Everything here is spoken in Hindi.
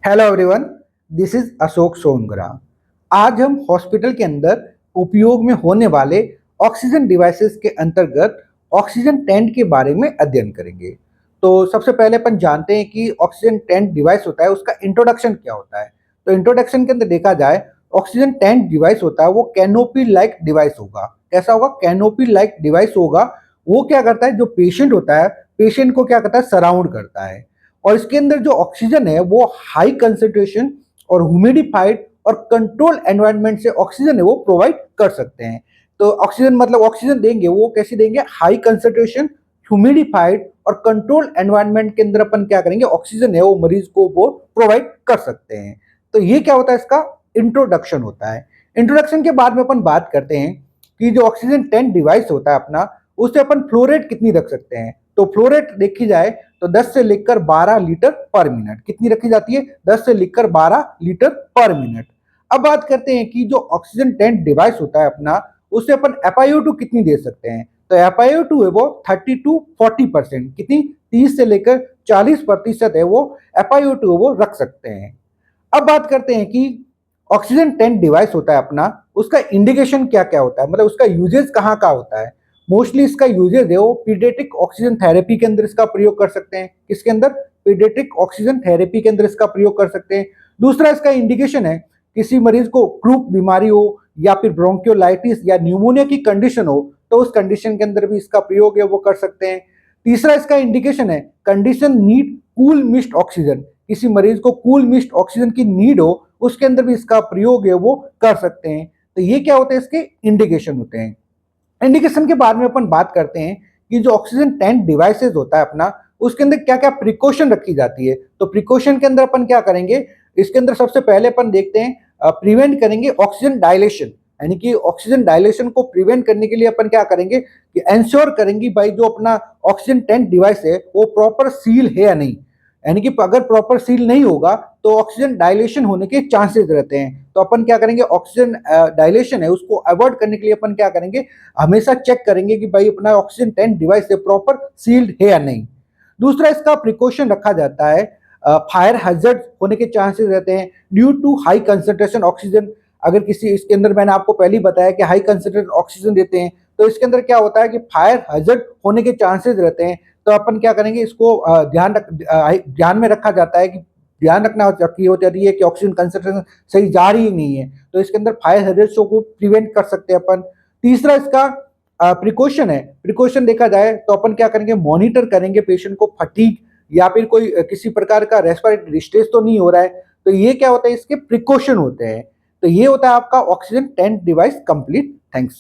Hello everyone, this is Ashok Songara. आज हम हॉस्पिटल के अंदर उपयोग में होने वाले ऑक्सीजन डिवाइसेस के अंतर्गत ऑक्सीजन टेंट के बारे में अध्ययन करेंगे। तो सबसे पहले अपन जानते हैं कि ऑक्सीजन टेंट डिवाइस होता है, उसका इंट्रोडक्शन क्या होता है। तो इंट्रोडक्शन के अंदर देखा जाए, ऑक्सीजन टेंट डिवाइस होता है वो कैनोपी लाइक डिवाइस होगा। कैसा होगा? कैनोपी लाइक डिवाइस होगा। वो क्या करता है, जो पेशेंट होता है, पेशेंट को क्या करता है, सराउंड करता है। और इसके अंदर जो ऑक्सीजन है वो हाई कंसेंट्रेशन और ह्यूमिडिफाइड और कंट्रोल एनवायरनमेंट से ऑक्सीजन है वो प्रोवाइड कर सकते हैं। तो ऑक्सीजन मतलब ऑक्सीजन देंगे वो कैसी देंगे? हाई कंसेंट्रेशन, ह्यूमिडिफाइड और कंट्रोल एनवायरनमेंट के अंदर अपन क्या करेंगे, ऑक्सीजन है वो मरीज को वो प्रोवाइड कर सकते हैं। तो ये क्या होता है, इसका इंट्रोडक्शन होता है। इंट्रोडक्शन के बाद में अपन बात करते हैं कि जो ऑक्सीजन टेंट डिवाइस होता है अपना, उससे अपन फ्लो रेट कितनी रख सकते हैं। तो फ्लो रेट देखी जाए तो 10 से लेकर 12 लीटर पर मिनट कितनी रखी जाती है? 10 से लेकर 12 लीटर पर मिनट। अब बात करते हैं कि जो ऑक्सीजन टेंट डिवाइस होता है अपना, उससे अपन FiO2 कितनी दे सकते हैं। तो FiO2 है वो 30 टू 40%, कितनी? 30 से लेकर 40% है वो FiO2 वो रख सकते हैं। अब बात करते हैं कि ऑक्सीजन टेंट डिवाइस होता है अपना, उसका इंडिकेशन क्या क्या होता है, मतलब उसका यूजेज कहाँ का होता है। मोस्टली इसका यूजेज है वो पीडियाट्रिक ऑक्सीजन थेरेपी के अंदर इसका प्रयोग कर सकते हैं। किसके अंदर? पीडियाट्रिक ऑक्सीजन थेरेपी के अंदर इसका प्रयोग कर सकते हैं। दूसरा इसका इंडिकेशन है, किसी मरीज को क्रूप बीमारी हो या फिर ब्रोंकियोलाइटिस या न्यूमोनिया की कंडीशन हो, तो उस कंडीशन के अंदर भी इसका प्रयोग है वो कर सकते हैं। तीसरा इसका इंडिकेशन है, condition need cool mist oxygen, किसी मरीज को कूल मिस्ट ऑक्सीजन की नीड हो, उसके अंदर भी इसका प्रयोग है वो कर सकते हैं। तो ये क्या होते हैं, इसके इंडिकेशन होते हैं। इंडिकेशन के बाद में अपन बात करते हैं कि जो ऑक्सीजन टेंट डिवाइसेस होता है अपना, उसके अंदर क्या क्या प्रिकॉशन रखी जाती है। तो प्रिकॉशन के अंदर अपन क्या करेंगे, इसके अंदर सबसे पहले अपन देखते हैं, प्रिवेंट करेंगे ऑक्सीजन डायलेशन। यानी कि ऑक्सीजन डायलेशन को प्रिवेंट करने के लिए अपन क्या करेंगे कि एंश्योर करेंगे भाई जो अपना ऑक्सीजन टेंट डिवाइस है वो प्रॉपर सील है या नहीं। यानी कि अगर प्रॉपर सील नहीं होगा तो ऑक्सीजन डायलेशन होने के चांसेस रहते हैं। तो अपन क्या करेंगे, ऑक्सीजन डायलेशन है उसको अवॉइड करने के लिए अपन क्या करेंगे, हमेशा चेक करेंगे कि भाई अपना ऑक्सीजन टेंट डिवाइस है प्रॉपर सील्ड है या नहीं। दूसरा इसका प्रिकॉशन रखा जाता है, फायर हैजर्ड होने के चांसेस रहते हैं due to high concentration oxygen. अगर किसी इसके अंदर मैंने आपको पहले ही बताया कि हाई कंसंट्रेटेड ऑक्सीजन देते हैं, तो इसके अंदर क्या होता है कि फायर हैजर्ड होने के चांसेस रहते हैं। तो अपन क्या करेंगे, इसको ध्यान में रखा जाता है कि ध्यान रखना होती है कि ऑक्सीजन कंसंट्रेशन सही जा रही ही नहीं है। तो इसके अंदर फायर हैजर्ड्स को प्रिवेंट कर सकते हैं अपन। तीसरा इसका प्रिकॉशन है। प्रिकॉशन देखा जाए तो अपन क्या करेंगे, मॉनिटर करेंगे पेशेंट को फटीग या फिर कोई किसी प्रकार का रेस्पिरेटरी डिस्ट्रेस तो नहीं हो रहा है। तो ये क्या होता है, इसके प्रिकॉशन होते हैं। तो ये होता है आपका oxygen tent device complete. Thanks.